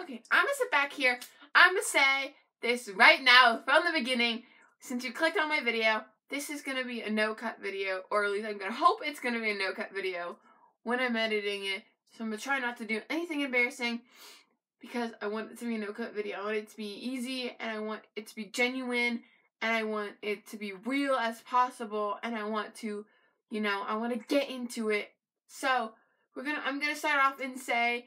Okay, I'm gonna sit back here. I'm gonna say this right now from the beginning. Since you clicked on my video, this is gonna be a no-cut video, or at least I'm gonna hope it's gonna be a no-cut video when I'm editing it. So I'm gonna try not to do anything embarrassing because I want it to be a no-cut video. I want it to be easy, and I want it to be genuine, and I want it to be real as possible, and I want to, I want to get into it. So I'm gonna start off and say,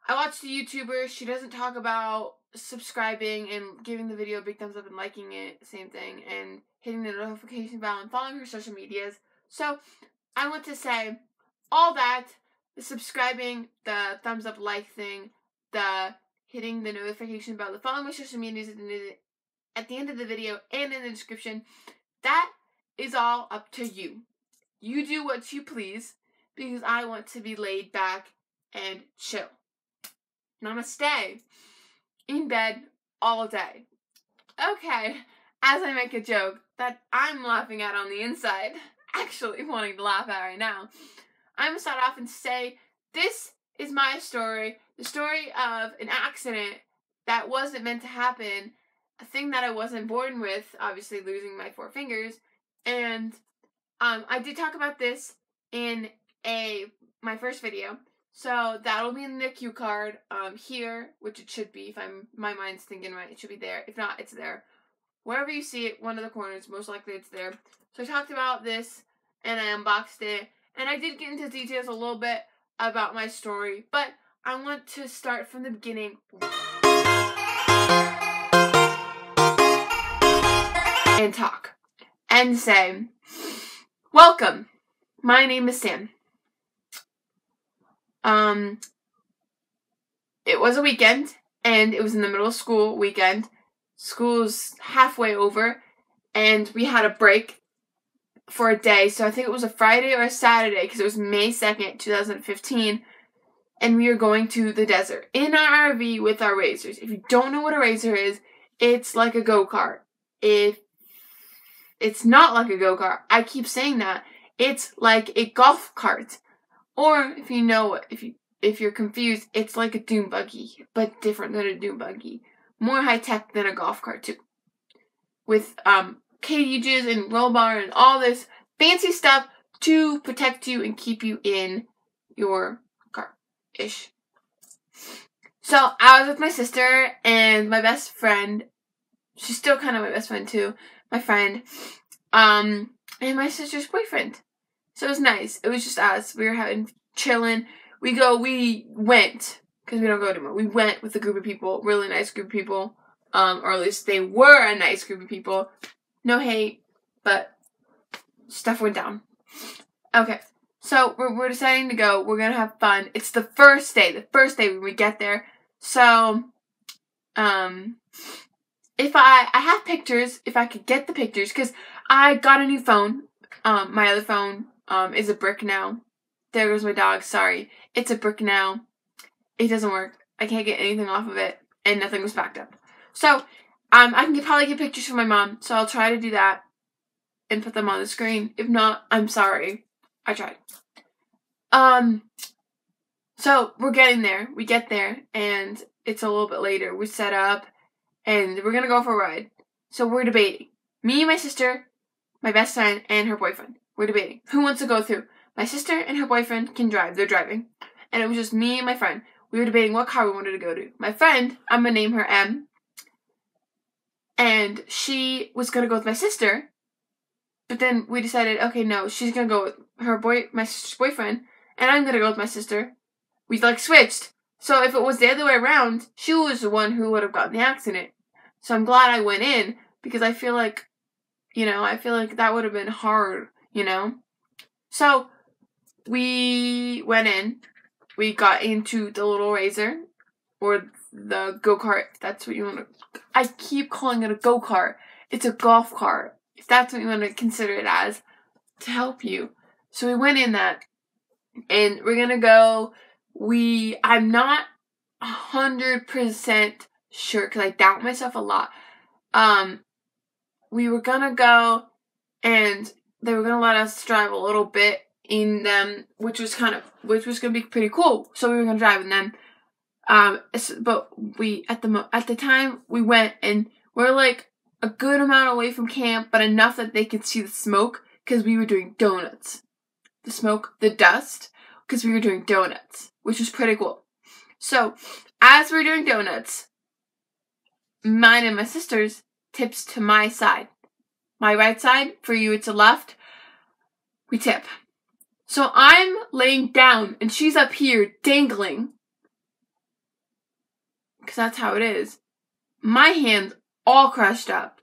I watched the YouTuber. She doesn't talk about subscribing and giving the video a big thumbs up and liking it, same thing, and hitting the notification bell and following her social medias. So I want to say all that, the subscribing, the thumbs up, like thing, the hitting the notification bell, the following my social medias at the end of the video and in the description, that is all up to you. You do what you please, because I want to be laid back and chill. And I'm gonna stay in bed all day. Okay, as I make a joke that I'm laughing at on the inside, actually wanting to laugh at right now, I'm gonna start off and say, this is my story, the story of an accident that wasn't meant to happen, a thing that I wasn't born with, obviously losing my 4 fingers, and I did talk about this in my first video. So that'll be in the cue card here, which it should be. If my mind's thinking right, it should be there. If not, it's there. Wherever you see it, one of the corners, most likely it's there. So I talked about this and I unboxed it, and I did get into details a little bit about my story, but I want to start from the beginning and talk and say, welcome. My name is Sam. It was a weekend, and it was in the middle of school weekend. School's halfway over, and we had a break for a day, so I think it was a Friday or a Saturday, because it was May 2nd, 2015, and we were going to the desert in our RV with our razors. If you don't know what a razor is, it's like a go-kart. It's not like a go-kart. I keep saying that. It's like a golf cart. Or, if you're confused, it's like a dune buggy, but different than a dune buggy. More high-tech than a golf cart, too. With, cages and roll bar and all this fancy stuff to protect you and keep you in your car-ish. So, I was with my sister and my best friend. She's still kind of my best friend, too. My friend. And my sister's boyfriend. So it was nice. It was just us. We were chilling. We went, because we don't go anymore. We went with a group of people, really nice group of people. Or at least they were a nice group of people. No hate, but stuff went down. Okay, so we're deciding to go. We're gonna have fun. It's the first day when we get there. So, if I have pictures, if I could get the pictures, because I got a new phone. My other phone is a brick now. There goes my dog, sorry. It's a brick now. It doesn't work. I can't get anything off of it, and nothing was backed up. So, I can probably get pictures from my mom, so I'll try to do that and put them on the screen. If not, I'm sorry. I tried. So we're getting there. We get there, and it's a little bit later. We set up, and we're gonna go for a ride. So we're debating. Me and my sister, my best friend, and her boyfriend. We're debating. Who wants to go through? My sister and her boyfriend can drive. They're driving. And it was just me and my friend. We were debating what car we wanted to go to. My friend, I'm going to name her M. And she was going to go with my sister. But then we decided, okay, no, she's going to go with my sister's boyfriend. And I'm going to go with my sister. We, switched. So if it was the other way around, she was the one who would have gotten the accident. So I'm glad I went in. Because I feel like, that would have been hard, So, we went in. We got into the little razor. Or the go-kart, if that's what you want to... I keep calling it a go-kart. It's a golf cart, if that's what you want to consider it as, to help you. So we went in that. And we're gonna go... I'm not 100% sure, because I doubt myself a lot. We were gonna go, and they were gonna let us drive a little bit in them, which was gonna be pretty cool. So we were gonna drive in them. But we at the time we went, and we're like a good amount away from camp, but enough that they could see the smoke because we were doing donuts. The smoke, the dust, because we were doing donuts, which was pretty cool. So as we were doing donuts, mine and my sister's tips to my side. My right side, for you it's a left, we tip. So I'm laying down and she's up here dangling. Because that's how it is. My hand's all crushed up.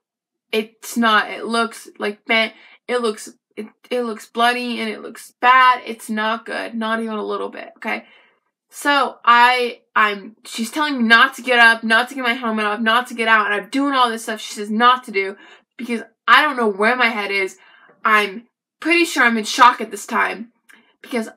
It's not, it looks like bent, it looks bloody and it looks bad. It's not good, not even a little bit, okay? So she's telling me not to get up, not to get my helmet off, not to get out, and I'm doing all this stuff she says not to do because I don't know where my head is. I'm pretty sure I'm in shock at this time because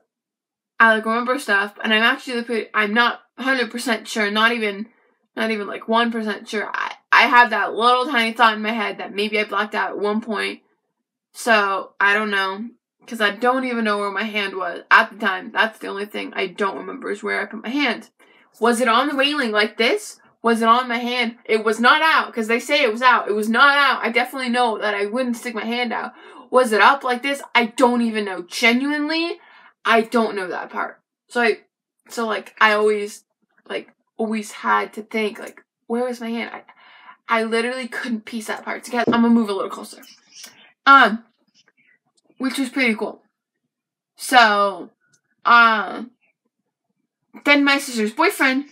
I like remember stuff, and I'm not 100% sure, not even like 1% sure. I have that little tiny thought in my head that maybe I blacked out at one point. So I don't know. Because I don't even know where my hand was at the time. That's the only thing I don't remember is where I put my hand. Was it on the railing like this? Was it on my hand? It was not out because they say it was out. It was not out. I definitely know that I wouldn't stick my hand out. Was it up like this? I don't even know. Genuinely, I don't know that part. So I always had to think like, where was my hand? I literally couldn't piece that part together. I'm gonna move a little closer. Which was pretty cool. So, then my sister's boyfriend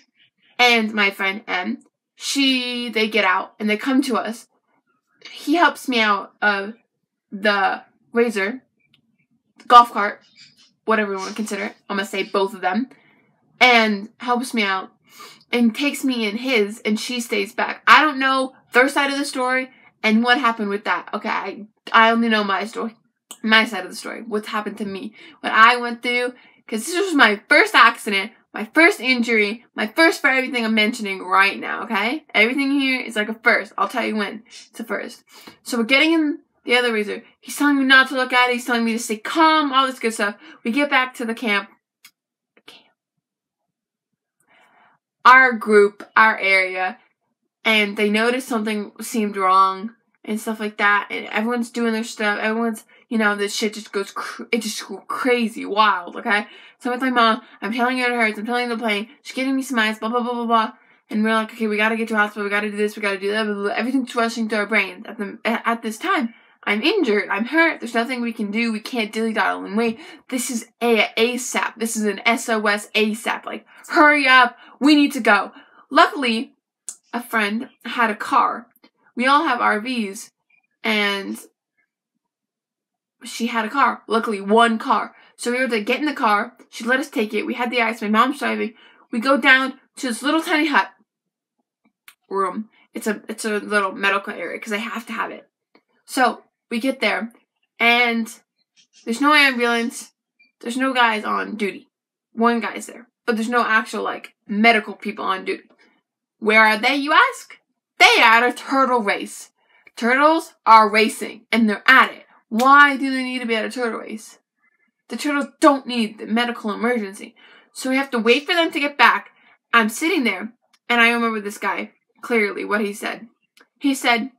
and my friend M, they get out and they come to us. He helps me out of the razor, golf cart, whatever you want to consider it. I'm going to say both of them. And helps me out and takes me in his, and she stays back. I don't know their side of the story and what happened with that. Okay, I only know my story. My side of the story, what's happened to me, what I went through, because this was my first accident, my first injury, my first for everything I'm mentioning right now, okay? Everything here is like a first. I'll tell you when. It's a first. So we're getting in the other razor. He's telling me not to look at it. He's telling me to stay calm, all this good stuff. We get back to the camp. Our group, our area, and they noticed something seemed wrong and stuff like that, and everyone's doing their stuff. Everyone's, this shit just goes, it just goes crazy, wild, okay? So with my mom, I'm telling her it hurts, I'm telling her the pain, she's giving me some ice, blah, blah, blah, blah, blah, and we're like, okay, we gotta get to the hospital, we gotta do this, we gotta do that, blah, blah, blah. Everything's rushing through our brains. At this time, I'm injured, I'm hurt, there's nothing we can do, we can't dilly-daddle and wait. This is ASAP, this is an SOS ASAP, like, hurry up, we need to go. Luckily, a friend had a car. We all have RVs, and she had a car. Luckily, one car. So we were able to get in the car. She let us take it. We had the ice. My mom's driving. We go down to this little tiny hut room. It's a little medical area because I have to have it. So we get there, and there's no ambulance. There's no guys on duty. One guy's there, but there's no actual medical people on duty. Where are they, you ask? They are at a turtle race. Turtles are racing, and they're at it. Why do they need to be at a turtle race? The turtles don't need the medical emergency. So we have to wait for them to get back. I'm sitting there, and I remember this guy clearly, what he said. He said,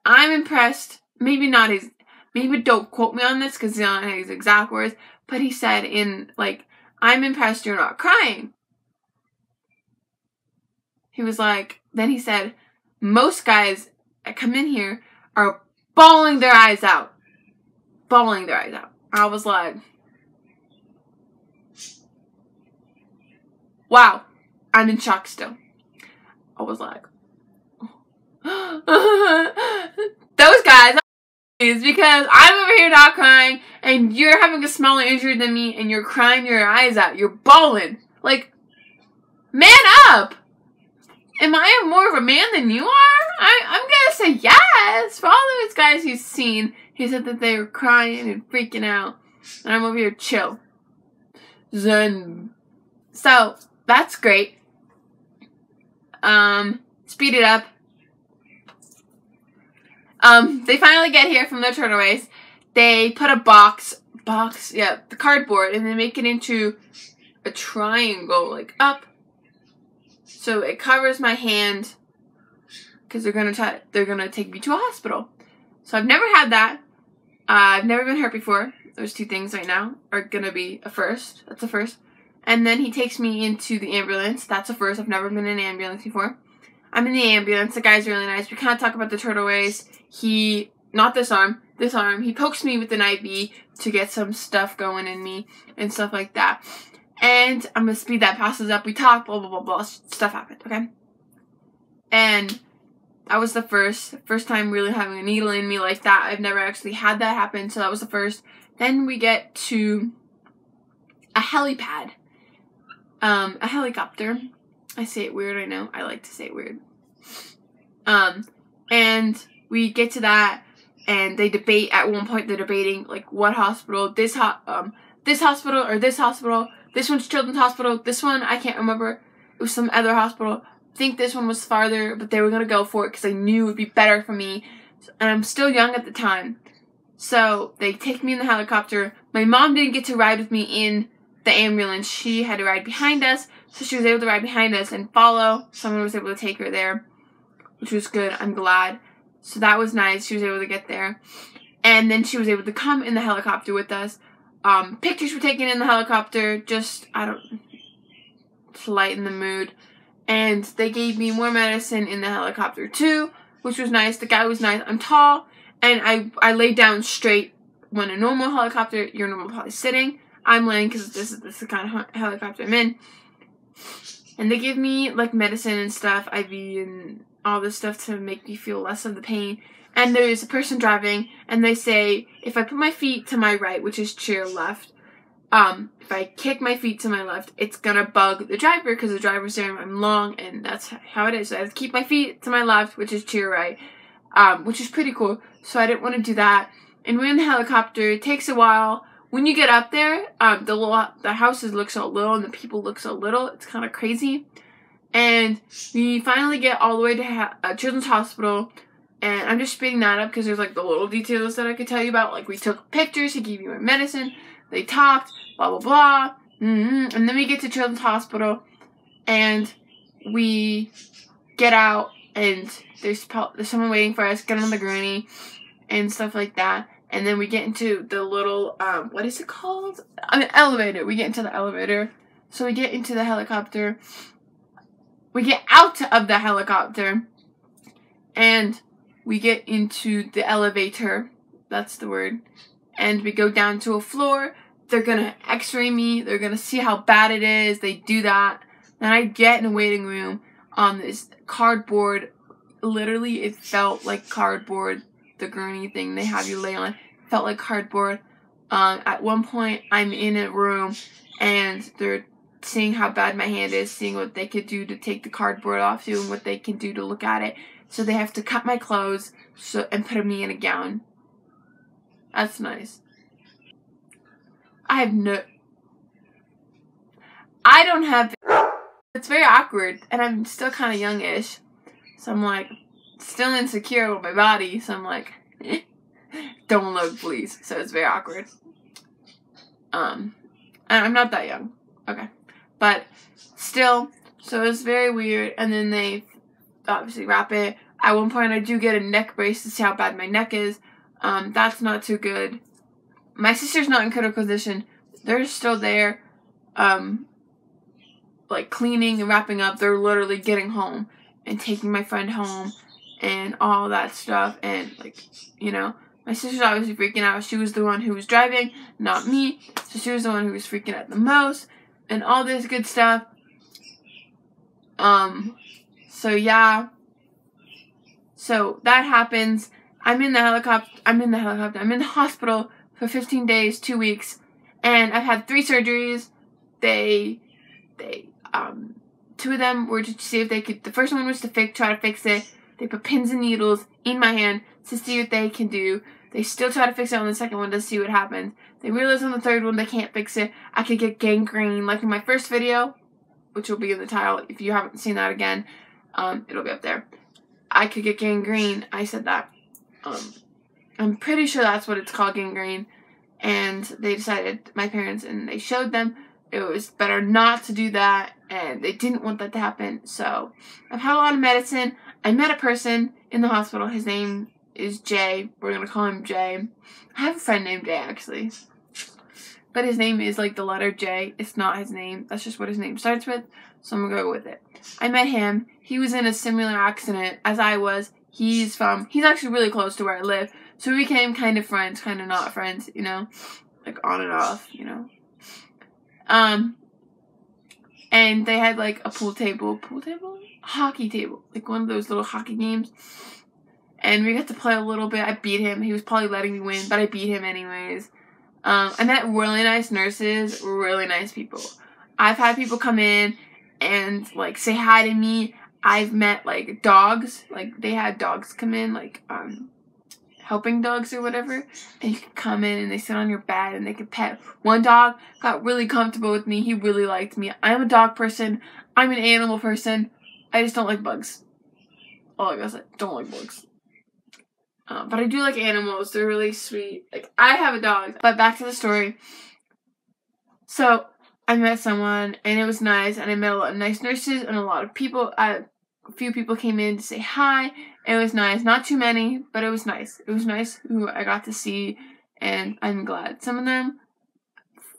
I'm impressed. Maybe don't quote me on this, because it's not his exact words, but he said I'm impressed you're not crying. He was like, then he said, most guys that come in here are bawling their eyes out. Bawling their eyes out. I was like, wow, I'm in shock still. I was like, those guys, is because I'm over here not crying, and you're having a smaller injury than me, and you're crying your eyes out. You're bawling. Like, man up! Am I more of a man than you are? I'm gonna say yes. For all those guys he's seen, he said that they were crying and freaking out. And I'm over here chill. Zen. So, that's great. Speed it up. They finally get here from the turtle race. They put a the cardboard, and they make it into a triangle, up, so it covers my hand because they're gonna take me to a hospital. So I've never had that. I've never been hurt before. Those two things right now are gonna be a first. That's a first. And then he takes me into the ambulance. That's a first. I've never been in an ambulance before. I'm in the ambulance. The guy's really nice. We kind of talk about the turtle race. Not this arm, he pokes me with an IV to get some stuff going in me and stuff like that. And I'm gonna speed that passes up. We talk, blah, blah, blah, blah. Stuff happened, okay? And that was the first time really having a needle in me like that. I've never actually had that happen, so that was the first. Then we get to a helipad. A helicopter. I say it weird, I know. I like to say it weird. And we get to that, and they debate. At one point, they're debating, like, what hospital, this hospital or this hospital. This one's Children's Hospital. This one, I can't remember. It was some other hospital. I think this one was farther, but they were going to go for it because they knew it would be better for me. And I'm still young at the time. So they take me in the helicopter. My mom didn't get to ride with me in the ambulance. She had to ride behind us. So she was able to ride behind us and follow. Someone was able to take her there, which was good. I'm glad. So that was nice. She was able to get there. And then she was able to come in the helicopter with us. Pictures were taken in the helicopter, just, to lighten the mood. And they gave me more medicine in the helicopter too, which was nice. The guy was nice. I'm tall, and I laid down straight. When a normal helicopter, you're normal probably sitting. I'm laying because this is the kind of helicopter I'm in. And they give me, like, medicine and stuff, IV and all this stuff to make me feel less of the pain. And there's a person driving, and they say, if I put my feet to my right, which is chair left, if I kick my feet to my left, it's gonna bug the driver, because the driver's there and I'm long, and that's how it is. So I have to keep my feet to my left, which is chair right, which is pretty cool. So I didn't want to do that. And we're in the helicopter. It takes a while. When you get up there, the houses look so little, and the people look so little. It's kind of crazy. And we finally get all the way to Children's Hospital. And I'm just speeding that up because there's, like, the little details that I could tell you about. Like, we took pictures, he gave me my medicine, they talked, blah, blah, blah. And then we get to Children's Hospital, and we get out, and there's someone waiting for us, get on the gurney, and stuff like that. And then we get into the little, what is it called? Elevator. We get into the elevator. So we get into the helicopter. We get out of the helicopter, and we get into the elevator, that's the word, and we go down to a floor. They're gonna x-ray me, they're gonna see how bad it is, they do that. Then I get in a waiting room on this cardboard, literally it felt like cardboard, the gurney thing they have you lay on, felt like cardboard. At one point, I'm in a room, and they're seeing how bad my hand is, seeing what they could do to take the cardboard off, seeing what they can do to look at it. So they have to cut my clothes and put me in a gown. That's nice. I don't have... It's very awkward, and I'm still kind of youngish. So I'm, like, still insecure with my body. So I'm like, don't look, please. So it's very awkward. And I'm not that young. Okay. But still, so it's very weird. And then they obviously wrap it. At one point, I do get a neck brace to see how bad my neck is. That's not too good. My sister's not in critical condition. They're still there, like, cleaning and wrapping up. They're literally getting home and taking my friend home and all that stuff. And, like, you know, my sister's obviously freaking out. She was the one who was driving, not me. So she was the one who was freaking out the most and all this good stuff. So yeah. So that happens. I'm in the hospital for 15 days, 2 weeks, and I've had 3 surgeries. Two of them were to see if they could, the first one was to try to fix it. They put pins and needles in my hand to see what they can do. They still try to fix it on the second one to see what happens. They realized on the third one they can't fix it. I could get gangrene, like in my first video, which will be in the title. If you haven't seen that again, it'll be up there. I could get gangrene. I said that. I'm pretty sure that's what it's called, gangrene. And they decided, my parents, and they showed them it was better not to do that, and they didn't want that to happen. So I've had a lot of medicine. I met a person in the hospital. His name is Jay. We're going to call him Jay. I have a friend named Jay, actually. But his name is like the letter J. It's not his name. That's just what his name starts with. So I'm going to go with it. I met him. He was in a similar accident as I was. He's actually really close to where I live. So we became kind of friends, kind of not friends, you know. Like on and off, you know. And they had like a hockey table, like one of those little hockey games. And we got to play a little bit. I beat him. He was probably letting me win, but I beat him anyways. I met really nice nurses, really nice people. I've had people come in and like say hi to me. I've met like dogs, like they had dogs come in, like helping dogs or whatever, and you could come in and they sit on your bed and they could pet. One dog got really comfortable with me. He really liked me. I'm a dog person. I'm an animal person. I just don't like bugs. Oh, I guess I don't like bugs. But I do like animals. They're really sweet. Like, I have a dog. But back to the story. So, I met someone, and it was nice, and I met a lot of nice nurses, and a lot of people. A few people came in to say hi. It was nice. Not too many, but it was nice. It was nice who I got to see, and I'm glad. Some of them,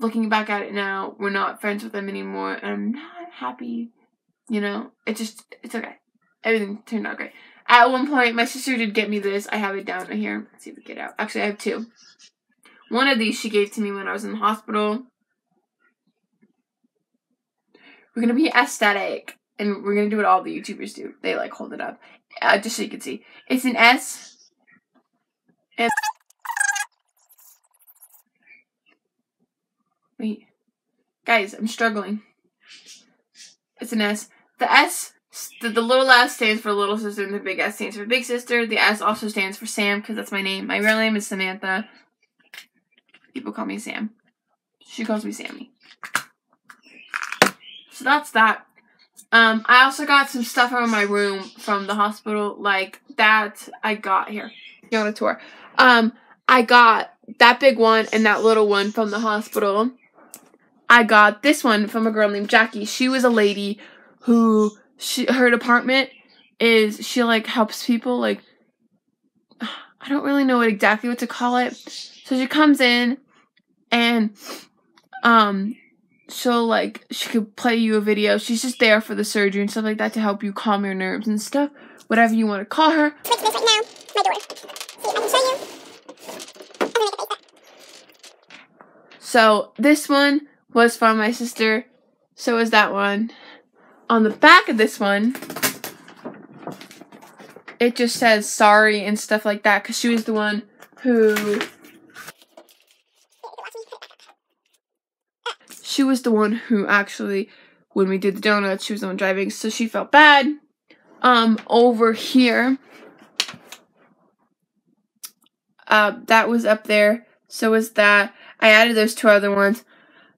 looking back at it now, we're not friends with them anymore, and I'm not happy. You know? It's okay. Everything turned out great. At one point, my sister did get me this. I have it down right here. Let's see if we get it out. Actually, I have two. One of these she gave to me when I was in the hospital. We're going to be aesthetic. And we're going to do what all the YouTubers do. They, like, hold it up. Just so you can see. It's an S. And wait. Guys, I'm struggling. It's an S. The S... The little S stands for little sister, and the big S stands for big sister. The S also stands for Sam, because that's my name. My real name is Samantha. People call me Sam. She calls me Sammy. So that's that. I also got some stuff out of my room from the hospital, like that I got here. Go on a tour. I got that big one and that little one from the hospital. I got this one from a girl named Jackie. She was a lady who... her department is, she, like, helps people, like, I don't really know exactly what to call it. So she comes in, and, she'll, like, she could play you a video. She's just there for the surgery and stuff like that to help you calm your nerves and stuff. Whatever you want to call her. Switch this right now. My door. See, I can show you. I'm gonna make a face. So, this one was from my sister. So was that one. On the back of this one, it just says sorry and stuff like that, because she was the one who... She was the one who actually, when we did the donuts, she was the one driving, so she felt bad. Over here, that was up there, so was that. I added those two other ones.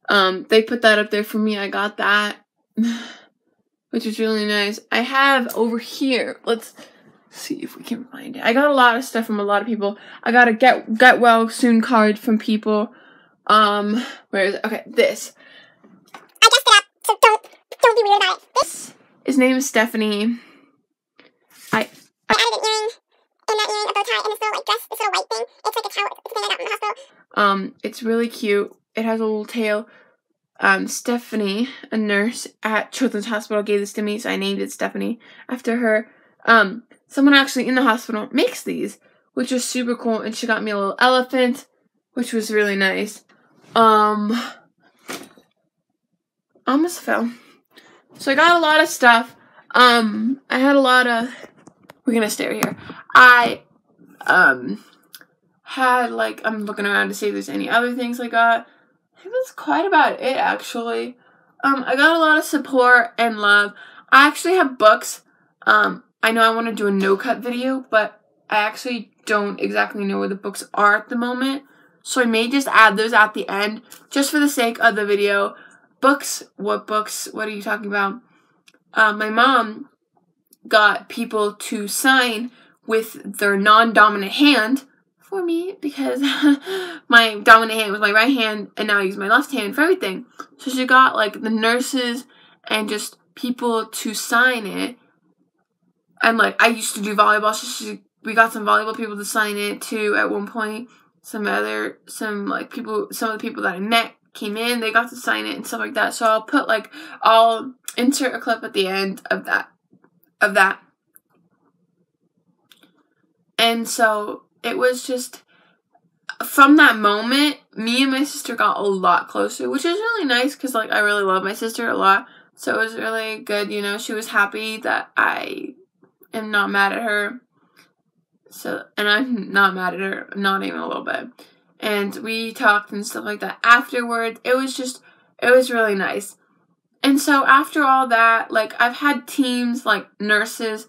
They put that up there for me. I got that. Which is really nice. I have over here, let's see if we can find it. I got a lot of stuff from a lot of people. I got a get well soon card from people. Where is it? Okay, this. I guessed it up, so don't be weird about it. His name is Stephanie. I added an earring, and that earring, a bow tie, and this little, like, dress, this little white thing. It's like a towel, it's a thing I got from the hospital. It's really cute. It has a little tail. Stephanie, a nurse at Children's Hospital, gave this to me, so I named it Stephanie after her. Someone actually in the hospital makes these, which is super cool, and she got me a little elephant, which was really nice. Almost fell. So I got a lot of stuff. I had a lot of... We're gonna stay right here. I, had, like... I'm looking around to see if there's any other things I got. I think that's quite about it, actually. I got a lot of support and love. I actually have books. I know I want to do a no-cut video, but I actually don't exactly know where the books are at the moment. So I may just add those at the end, just for the sake of the video. Books? What books? What are you talking about? My mom got people to sign with their non-dominant hand for me because my dominant hand was my right hand, and now I use my left hand for everything. So she got like the nurses and just people to sign it. And like I used to do volleyball, so we got some volleyball people to sign it too at one point. Some of the people that I met came in, they got to sign it and stuff like that. So I'll insert a clip at the end of that. And so it was just, from that moment, me and my sister got a lot closer, which is really nice because like I really love my sister a lot. So it was really good, you know. She was happy that I am not mad at her. So, and I'm not mad at her, not even a little bit. And we talked and stuff like that afterwards. It was really nice. And so after all that, like I've had teams like nurses,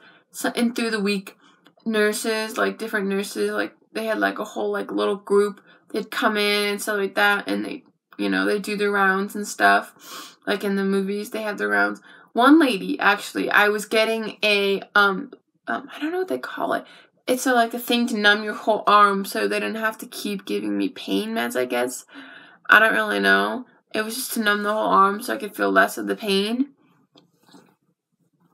and through the week, nurses, like different nurses, like they had like a whole like little group. They'd come in and stuff like that, and they, you know, they do their rounds and stuff. Like in the movies, they have their rounds. One lady, actually, I was getting a I don't know what they call it. It's like a thing to numb your whole arm so they didn't have to keep giving me pain meds, I guess. I don't really know. It was just to numb the whole arm so I could feel less of the pain.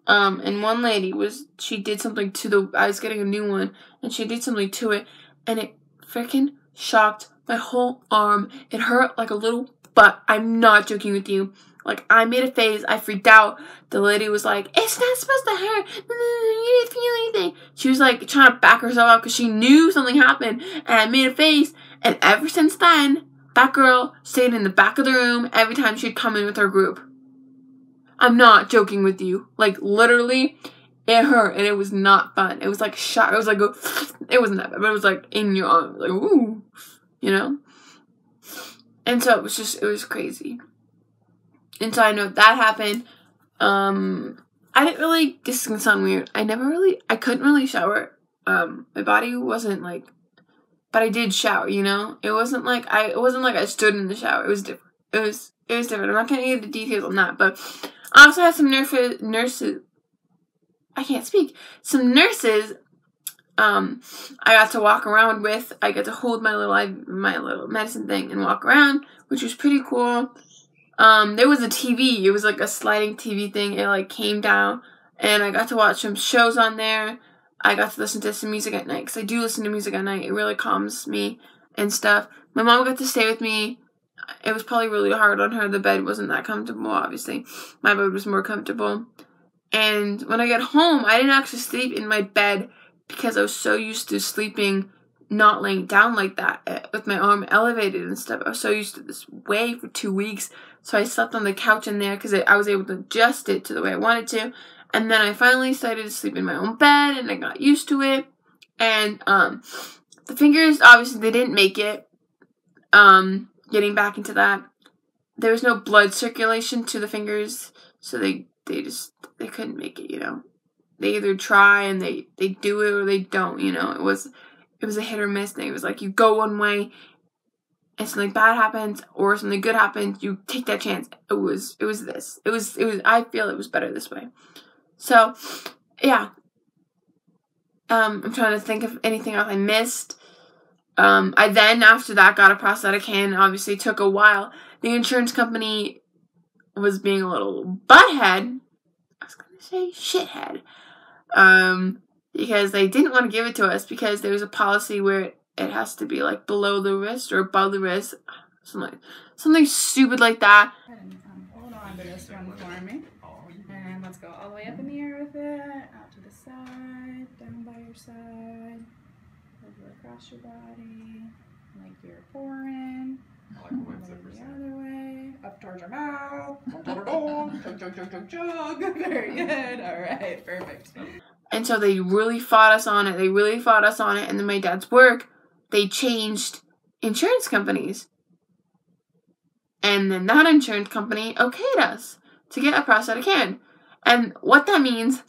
And one lady she did something to I was getting a new one, and she did something to it, and it freaking shocked my whole arm. It hurt like a little butt. I'm not joking with you. Like, I made a face. I freaked out. The lady was like, it's not supposed to hurt. You didn't feel anything. She was, like, trying to back herself up because she knew something happened. And I made a face. And ever since then, that girl stayed in the back of the room every time she'd come in with her group. I'm not joking with you. Like, literally, it hurt. And it was not fun. It was, like, shock. It was, like, it wasn't that bad. But it was, like, in your arm. Like, ooh. You know? And so, it was crazy. And so I know that happened. I didn't really, this is gonna sound weird. I couldn't really shower. My body wasn't like, but I did shower, you know? It wasn't like I stood in the shower. It was different. It was different. I'm not gonna get into details on that, but I also had some nurses. I can't speak. Some nurses, I got to walk around with. I got to hold my little medicine thing and walk around, which was pretty cool. There was a TV. It was like a sliding TV thing. It like came down, and I got to watch some shows on there. I got to listen to some music at night, because I do listen to music at night. It really calms me and stuff. My mom got to stay with me. It was probably really hard on her. The bed wasn't that comfortable, obviously. My bed was more comfortable. And when I got home, I didn't actually sleep in my bed because I was so used to sleeping not laying down like that with my arm elevated and stuff. I was so used to this way for 2 weeks. So I slept on the couch in there because I was able to adjust it to the way I wanted to. And then I finally started to sleep in my own bed, and I got used to it. And the fingers, obviously, they didn't make it. Getting back into that, there was no blood circulation to the fingers, so they couldn't make it, you know. They either try and they do it or they don't, you know. It was a hit or miss thing. It was like you go one way and something bad happens or something good happens, you take that chance. It was I feel it was better this way. So, yeah. I'm trying to think of anything else I missed. I then, after that, got a prosthetic hand. Obviously, it took a while. The insurance company was being a little butthead. I was going to say shithead. Because they didn't want to give it to us because there was a policy where it has to be like below the wrist or above the wrist. Something stupid like that. Hold on to this one for me. And let's go all the way up in the air with it. Out to the side. Down by your side. Over across your body. Like you're pouring. The other way. Up towards your mouth. Chug, chug, chug, chug, chug. Very good. Alright, perfect. And so they really fought us on it. And then my dad's work, they changed insurance companies. And then that insurance company okayed us to get a prosthetic hand. And what that means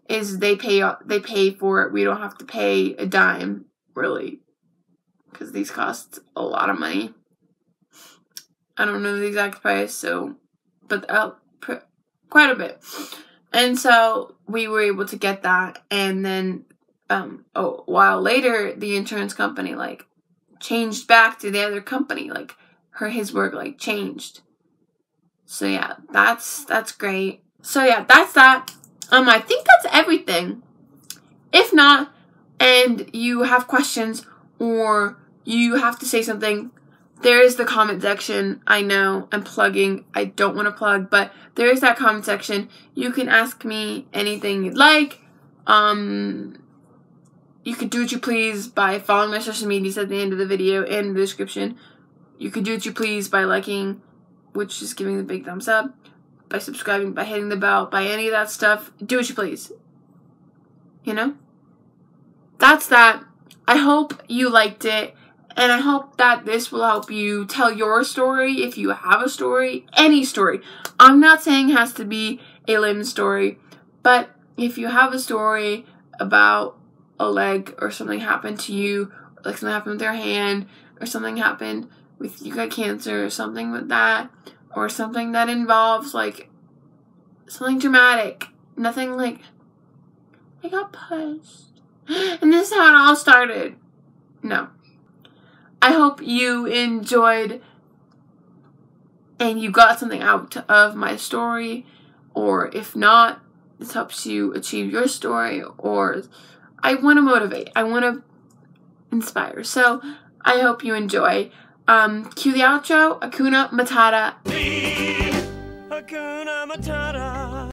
is they pay for it. We don't have to pay a dime, really. Because these cost a lot of money. I don't know the exact price, but quite a bit. And so we were able to get that, and then a while later, the insurance company changed back to the other company. Like his work like changed. So yeah, that's great. So yeah, that's that. I think that's everything. If not, and you have questions or you have to say something, there is the comment section. I know I'm plugging. I don't want to plug, but there is that comment section. You can ask me anything you'd like. You could do what you please by following my social medias at the end of the video and in the description. You could do what you please by liking, which is giving the big thumbs up, by subscribing, by hitting the bell, by any of that stuff. Do what you please. You know? That's that. I hope you liked it, and I hope that this will help you tell your story if you have a story, any story. I'm not saying it has to be a limb story, but if you have a story about a leg or something happened to you, like something happened with your hand, or something happened with you got cancer, or something with that, or something that involves like something dramatic, nothing like I got pushed and this is how it all started. No. I hope you enjoyed and you got something out of my story, or if not, this helps you achieve your story, or I want to motivate. I want to inspire. So I hope you enjoy. Cue the outro. Hakuna Matata. Hakuna Matata.